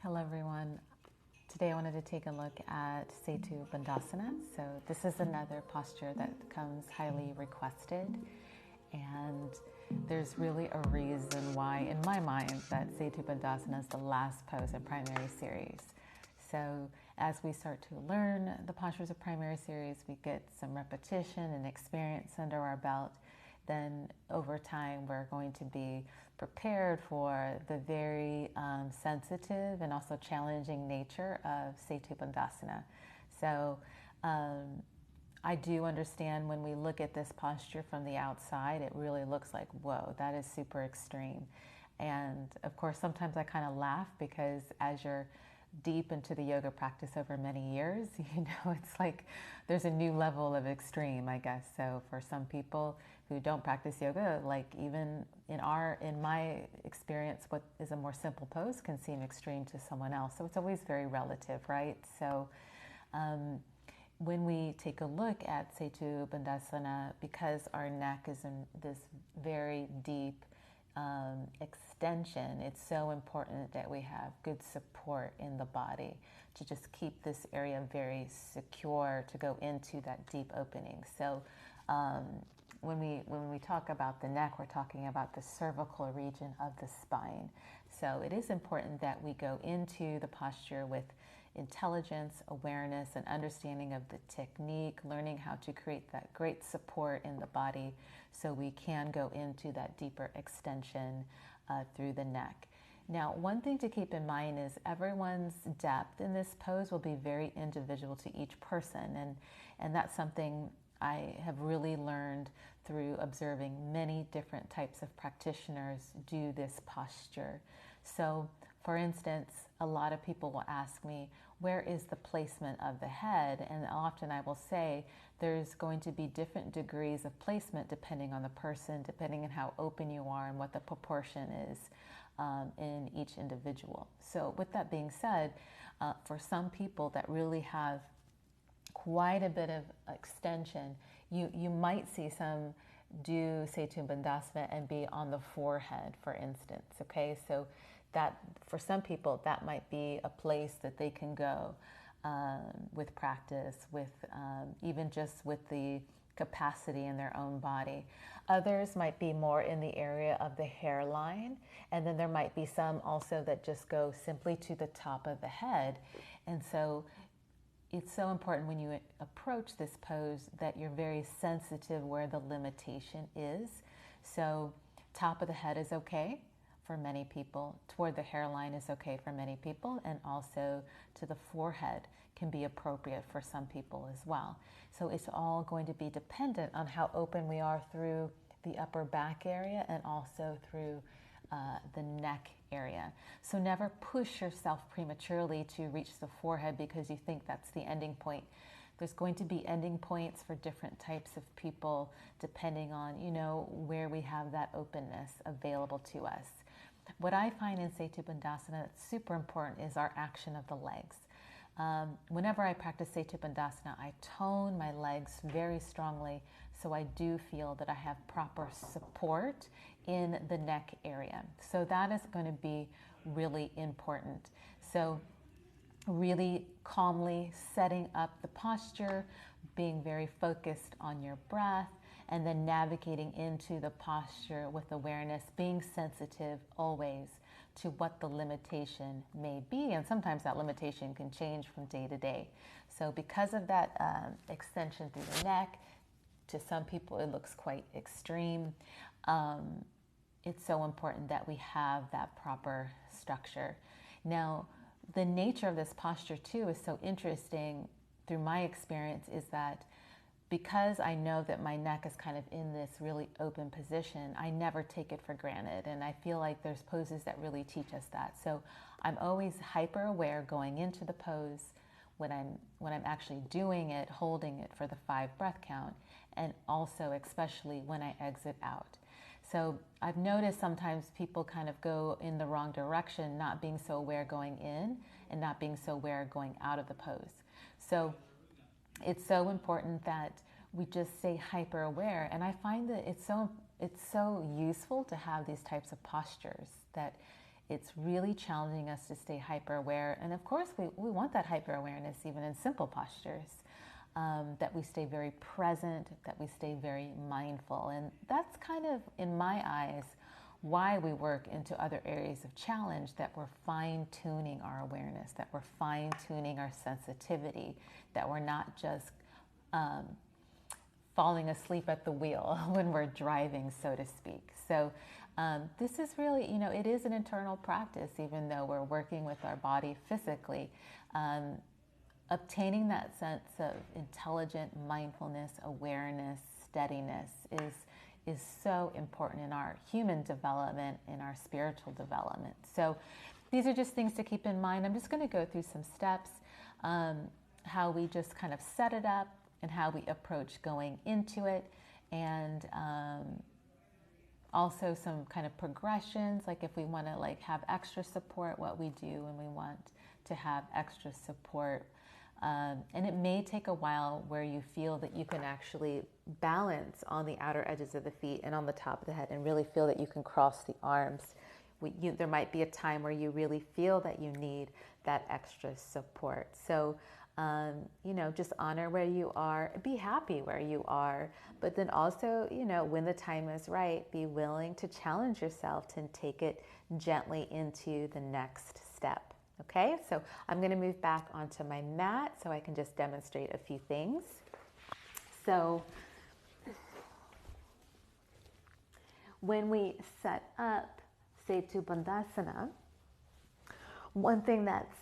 Hello everyone. Today I wanted to take a look at Setu Bandhasana. So this is another posture that comes highly requested, and there's really a reason why in my mind that Setu Bandhasana is the last pose of primary series. So as we start to learn the postures of primary series, we get some repetition and experience under our belt. Then over time we're going to be prepared for the very sensitive and also challenging nature of Setu Bandhasana. So I do understand when we look at this posture from the outside, it really looks like, whoa, that is super extreme. And of course, sometimes I kind of laugh because as you're deep into the yoga practice over many years, it's like there's a new level of extreme, I guess. So for some people who don't practice yoga, like even in my experience, what is a more simple pose can seem extreme to someone else. So it's always very relative, right? So when we take a look at Setu Bandhasana, because our neck is in this very deep extension, it's so important that we have good support in the body to just keep this area very secure to go into that deep opening. So when we talk about the neck, we're talking about the cervical region of the spine. So it is important that we go into the posture with intelligence, awareness, and understanding of the technique, learning how to create that great support in the body so we can go into that deeper extension through the neck. Now, one thing to keep in mind is everyone's depth in this pose will be very individual to each person, and that's something I have really learned through observing many different types of practitioners do this posture. So, for instance, a lot of people will ask me, where is the placement of the head? And often I will say there's going to be different degrees of placement depending on the person, depending on how open you are and what the proportion is in each individual. So with that being said, for some people that really have quite a bit of extension, you might see some do Setu Bandhasana and be on the forehead, for instance, okay? So that for some people, that might be a place that they can go with practice, with even just with the capacity in their own body. Others might be more in the area of the hairline, and then there might be some also that just go simply to the top of the head. And so it's so important when you approach this pose that you're very sensitive where the limitation is. So top of the head is okay for many people, toward the hairline is okay for many people, and also to the forehead can be appropriate for some people as well. So it's all going to be dependent on how open we are through the upper back area and also through the neck area. So never push yourself prematurely to reach the forehead because you think that's the ending point. There's going to be ending points for different types of people depending on, where we have that openness available to us. What I find in Setu Bandhasana that's super important is our action of the legs. Whenever I practice Setu Bandhasana, I tone my legs very strongly so I do feel that I have proper support in the neck area. So that is going to be really important. So really calmly setting up the posture, being very focused on your breath, and then navigating into the posture with awareness, being sensitive always to what the limitation may be. And sometimes that limitation can change from day to day. So because of that extension through the neck, to some people it looks quite extreme. It's so important that we have that proper structure. Now, the nature of this posture too is so interesting through my experience is that because I know that my neck is kind of in this really open position, I never take it for granted. And I feel like there's poses that really teach us that. So I'm always hyper aware going into the pose when I'm actually doing it, holding it for the 5 breath count, and also especially when I exit out. So I've noticed sometimes people kind of go in the wrong direction, not being so aware going in and not being so aware going out of the pose. So it's so important that we just stay hyper aware. And I find that it's so useful to have these types of postures that It's really challenging us to stay hyper aware. And of course, we want that hyper awareness even in simple postures, that we stay very present, that we stay very mindful. And that's kind of, in my eyes, why we work into other areas of challenge, that we're fine-tuning our awareness, that we're fine-tuning our sensitivity, that we're not just falling asleep at the wheel when we're driving, so to speak. So this is really, it is an internal practice, even though we're working with our body physically. Obtaining that sense of intelligent mindfulness, awareness, steadiness is so important in our human development, in our spiritual development. So these are just things to keep in mind. I'm just going to go through some steps, how we just kind of set it up and how we approach going into it, and also some kind of progressions, like if we want to have extra support, what we do when we want to have extra support. And it may take a while where you feel that you can actually balance on the outer edges of the feet and on the top of the head and really feel that you can cross the arms. There might be a time where you really feel that you need that extra support. So, just honor where you are, be happy where you are, but then also, when the time is right, be willing to challenge yourself to take it gently into the next step. Okay, so I'm going to move back onto my mat so I can just demonstrate a few things. So when we set up Setu Bandhasana, one thing that's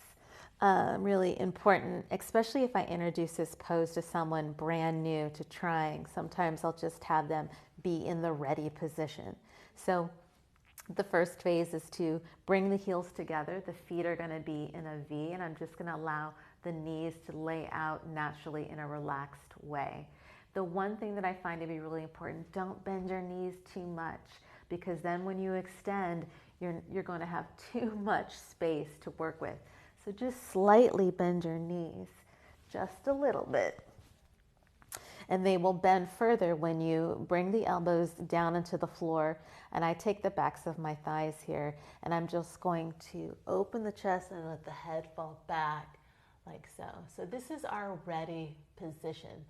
really important, especially if I introduce this pose to someone brand new to trying, sometimes I'll just have them be in the ready position. So the first phase is to bring the heels together. The feet are going to be in a V, and I'm just going to allow the knees to lay out naturally in a relaxed way. The one thing that I find to be really important, don't bend your knees too much, because then when you extend, you're going to have too much space to work with. So just slightly bend your knees, just a little bit. And they will bend further when you bring the elbows down into the floor. And I take the backs of my thighs here, and I'm just going to open the chest and let the head fall back like so. So this is our ready position.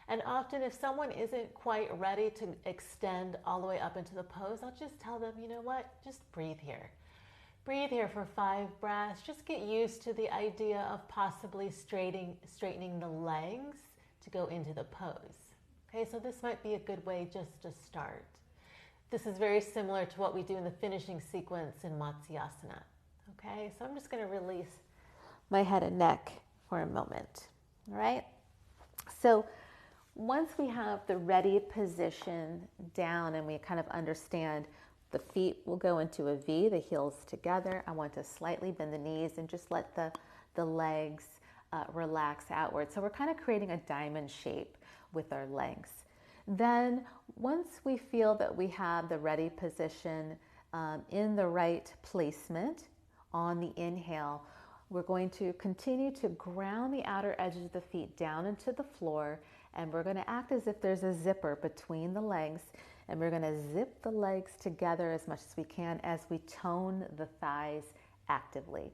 And often if someone isn't quite ready to extend all the way up into the pose, I'll just tell them, you know what, just breathe here. Breathe here for 5 breaths. Just get used to the idea of possibly straightening the legs to go into the pose. Okay, so this might be a good way just to start. This is very similar to what we do in the finishing sequence in Matsyasana. Okay, so I'm just going to release my head and neck for a moment. All right, so once we have the ready position down and we kind of understand the feet will go into a V, the heels together, I want to slightly bend the knees and just let the legs relax outward. So we're kind of creating a diamond shape with our legs. Then once we feel that we have the ready position in the right placement on the inhale, we're going to continue to ground the outer edges of the feet down into the floor, and we're going to act as if there's a zipper between the legs, and we're going to zip the legs together as much as we can as we tone the thighs actively.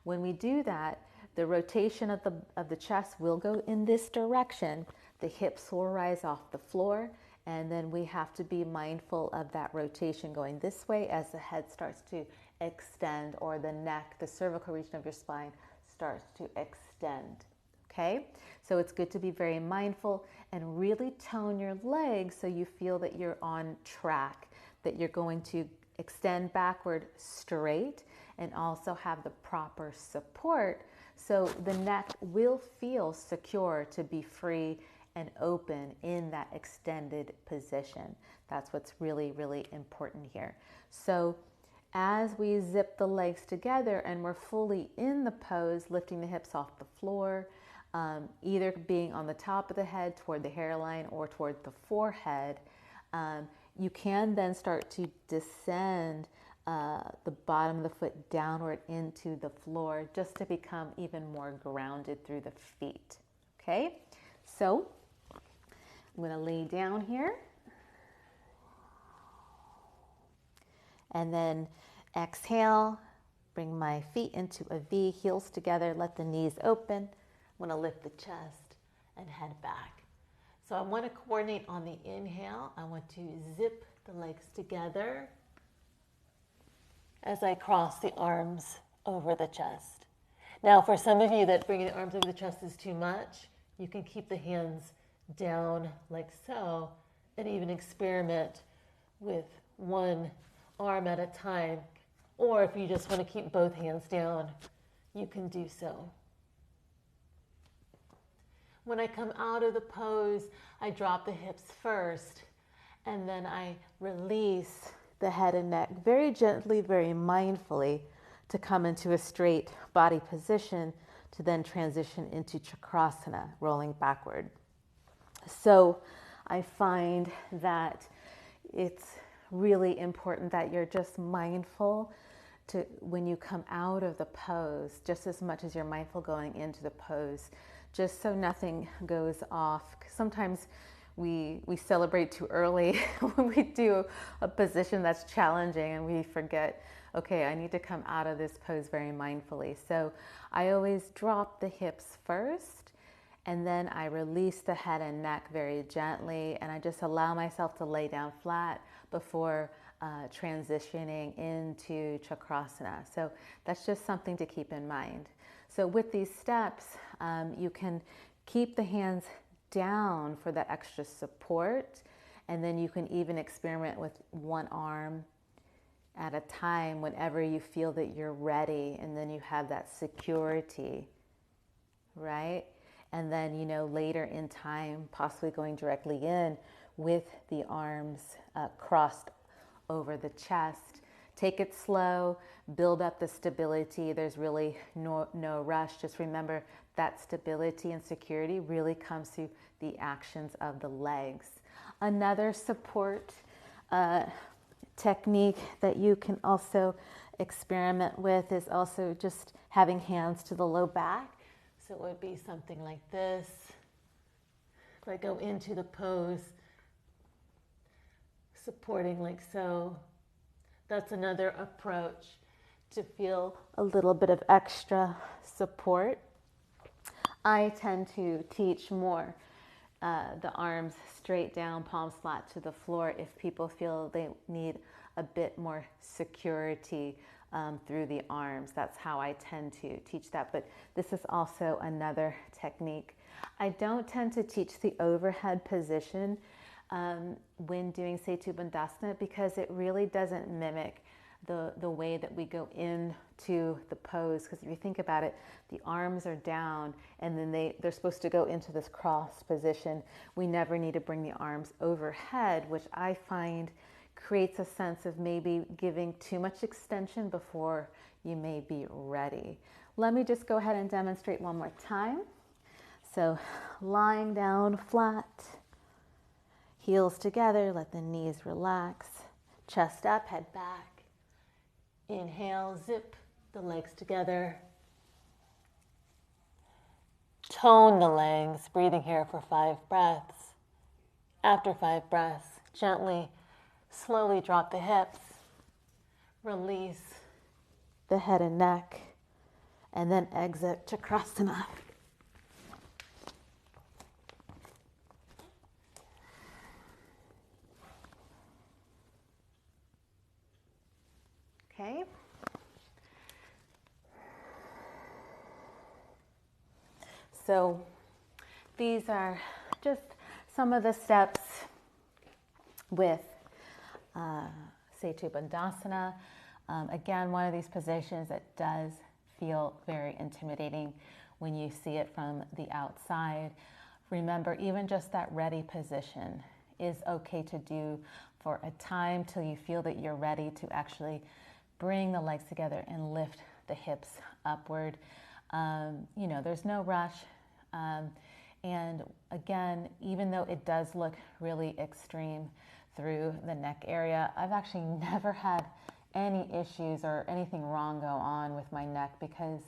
When we do that, the rotation of the chest will go in this direction. The hips will rise off the floor, and then we have to be mindful of that rotation going this way as the head starts to extend, or the neck, the cervical region of your spine starts to extend. Okay, so it's good to be very mindful and really tone your legs so you feel that you're on track, that you're going to extend backward straight and also have the proper support, so the neck will feel secure to be free and open in that extended position. That's what's really, really important here. So as we zip the legs together and we're fully in the pose, lifting the hips off the floor, either being on the top of the head toward the hairline or toward the forehead, you can then start to descend the bottom of the foot downward into the floor, just to become even more grounded through the feet. Okay, so I'm going to lay down here and then exhale, bring my feet into a V, heels together, let the knees open. I want to lift the chest and head back. So I want to coordinate on the inhale. I want to zip the legs together as I cross the arms over the chest. Now, for some of you that bringing the arms over the chest is too much, you can keep the hands down like so and even experiment with one arm at a time. Or if you just want to keep both hands down, you can do so. When I come out of the pose, I drop the hips first, and then I release the head and neck very gently, very mindfully, to come into a straight body position to then transition into Chakrasana, rolling backward. So I find that it's really important that you're just mindful to, when you come out of the pose, just as much as you're mindful going into the pose, just so nothing goes off. Sometimes we celebrate too early when we do a position that's challenging and we forget, okay, I need to come out of this pose very mindfully. So I always drop the hips first, and then I release the head and neck very gently, and I just allow myself to lay down flat before transitioning into Chakrasana. So that's just something to keep in mind. So with these steps, you can keep the hands down for that extra support, and then you can even experiment with one arm at a time whenever you feel that you're ready, and then you have that security, right? And then, you know, later in time, possibly going directly in with the arms crossed over the chest. Take it slow, build up the stability. There's really no rush. Just remember that stability and security really comes through the actions of the legs. Another support technique that you can also experiment with is also just having hands to the low back. So it would be something like this. If I go into the pose, supporting like so. That's another approach to feel a little bit of extra support. I tend to teach more the arms straight down, palms flat to the floor if people feel they need a bit more security through the arms. That's how I tend to teach that, but this is also another technique. I don't tend to teach the overhead position when doing Setu Bandhasana because it really doesn't mimic the way that we go into the pose. Because if you think about it, the arms are down and then they're supposed to go into this crossed position. We never need to bring the arms overhead, which I find creates a sense of maybe giving too much extension before you may be ready. Let me just go ahead and demonstrate one more time. So lying down flat, heels together, let the knees relax, chest up, head back. Inhale, zip the legs together. Tone the legs, breathing here for 5 breaths. After 5 breaths, gently, slowly drop the hips, release the head and neck, and then exit Chakrasana. Okay. So these are just some of the steps with Setu Bandhasana. Again, one of these positions that does feel very intimidating when you see it from the outside. Remember, even just that ready position is okay to do for a time till you feel that you're ready to actually bring the legs together and lift the hips upward. You know, there's no rush. And again, even though it does look really extreme through the neck area, I've actually never had any issues or anything wrong go on with my neck because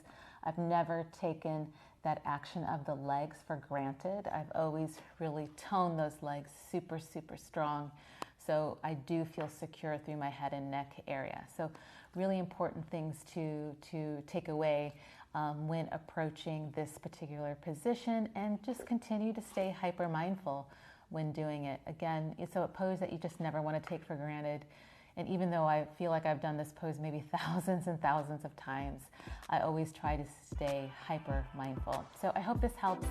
I've never taken that action of the legs for granted. I've always really toned those legs super, super strong. So I do feel secure through my head and neck area. So really important things to take away when approaching this particular position, and just continue to stay hyper mindful when doing it. Again, it's a pose that you just never want to take for granted. And even though I feel like I've done this pose maybe thousands and thousands of times, I always try to stay hyper mindful. So I hope this helps.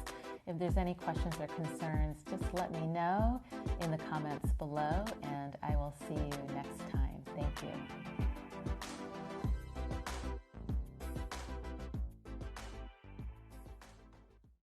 If there's any questions or concerns, just let me know in the comments below, and I will see you